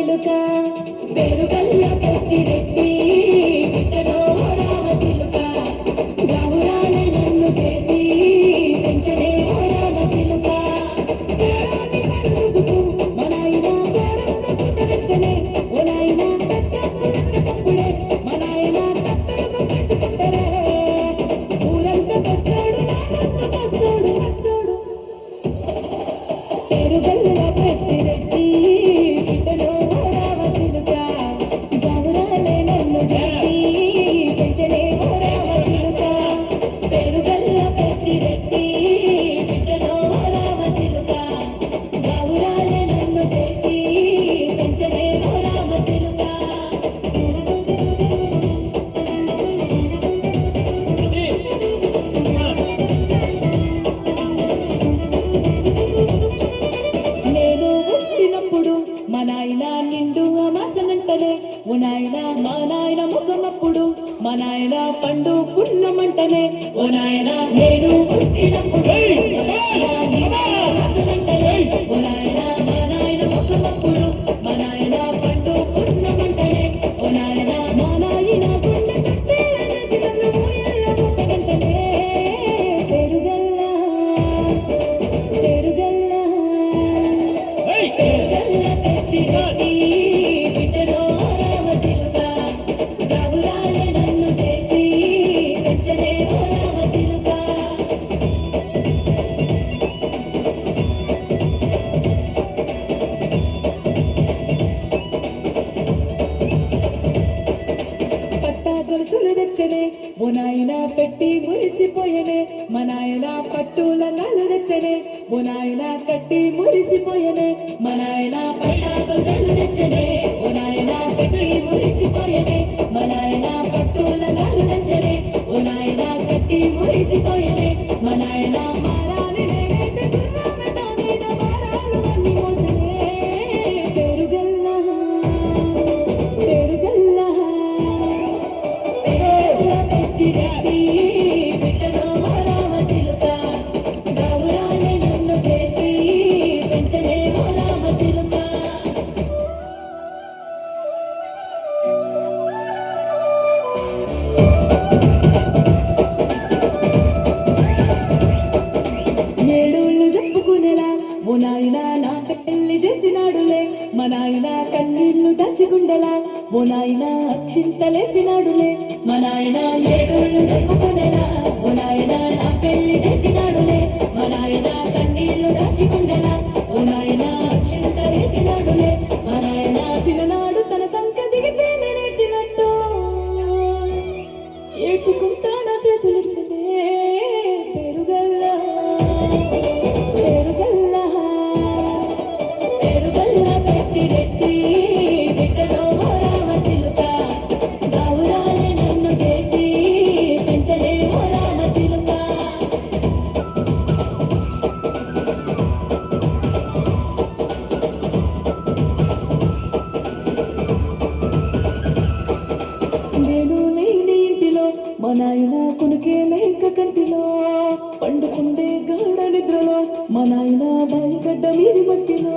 సిలుక పెరుగల్ల పెద్దిరెడ్డి బిడ్డలో రామ సిలుక గౌరాలే నన్ను చేసి పెంచనే రామ సిలుక పేరాని సరుదుకు మనాయిన కోరంత పుట్టవెత్తనే ఓనాయిన పెద్దప్పుడంత చప్పుడే మనాయిన తప్పేమో కేసుకుంటరే ఊరంత పెద్దోడు నామంత కస్తోడు పెరుగల్ల పెద్దిరెడ్డి బిడ్డలో రామ సిలుక గౌరాలే నన్ను చేసి పెంచనే రామ సిలుక పెరుగల్ల పెద్దిరెడ్డి బిడ్డలో రామ సిలుక గౌరాలే నన్ను చేసి పెంచనే రామ సిలుక నేను పుట్టినప్పుడు మా నాయన నిండు అమాసనంటనే ఓ నాయన మా నాయన ముఖమప్పుడు మా నాయన పండు పున్నమంటనే ఓ నాయన నేను పుట్టినప్పుడు మా నాయన నిండు అమాసనంటనే ఓ నాయన మా నాయన ముఖమప్పుడు మా నాయన పండు పున్నమంటనే ఓ నాయన మా నాయన పున్న కట్టేల చేసి నన్ను ఊయల్ల ముట్టగంటనే పెరుగల్ల పెరుగల్ల పెరుగల్ల పెద్దిరెడ్డి బిడ్డలో రామ సిలుక గౌరాలే నన్ను చేసి పెంచనే రామ సిలుక పట్టా గొలుసులు తెచ్చనే ఓ నాయన పెట్టి మురిసిపోయనే మా నాయన పట్టు లంగాలు తెచ్చనే ఓ నాయన కట్టి మురిసిపోయనే మా నాయన పట్టా గొలుసులు తెచ్చనే ఓ నాయన పెట్టి మురిసిపోయనే మా నాయన పట్టు లంగాలు తెచ్చనే ఓ నాయన కట్టి మురిసిపోయనే మా నాయన మారాని నేనైతే గుర్రమే దానిన మారాలు అన్ని మోసనే పెరుగల్ల పెరుగల్ల పెరుగల్ల పెద్దిరెడ్డి బిడ్డలో రామ సిలుక గౌరాలే నన్ను చేసి పెంచనే రామ సిలుక ఏడోళ్ళు చెప్పుకునేలా ఓ నాయన నా పెళ్లి చేసినాడులే మా నాయన కన్నీళ్లు దాచిగుండెలా ఓ నాయన అక్షింతలేసినాడులే మా నాయన ఏడోళ్ళు చెప్పుకునేలా ఓ నాయన నా పెళ్లి చేసినాడులే మా నాయన కన్నీళ్లు దాచిగుండెలా ఓ నాయన అక్షింతలేసినాడులే మా నాయన సిననాడు తన సంక దిగితే నేనేసినట్టు ఏడ్చుకుంటా నా చేతులిడిసనే పెరుగల్ల పెరుగల్ల పెరుగల్ల పెద్దిరెడ్డి బిడ్డలో రామ సిలుక గౌరాలే నన్ను చేసి పెంచలే రామ సిలుక నేను లేని ఇంటిలో మా నాయన కునుకే లేక కంటిలో పండుకుండే గాఢ నిద్రలో మా నాయన బాయిగడ్డ మీది మట్టిలో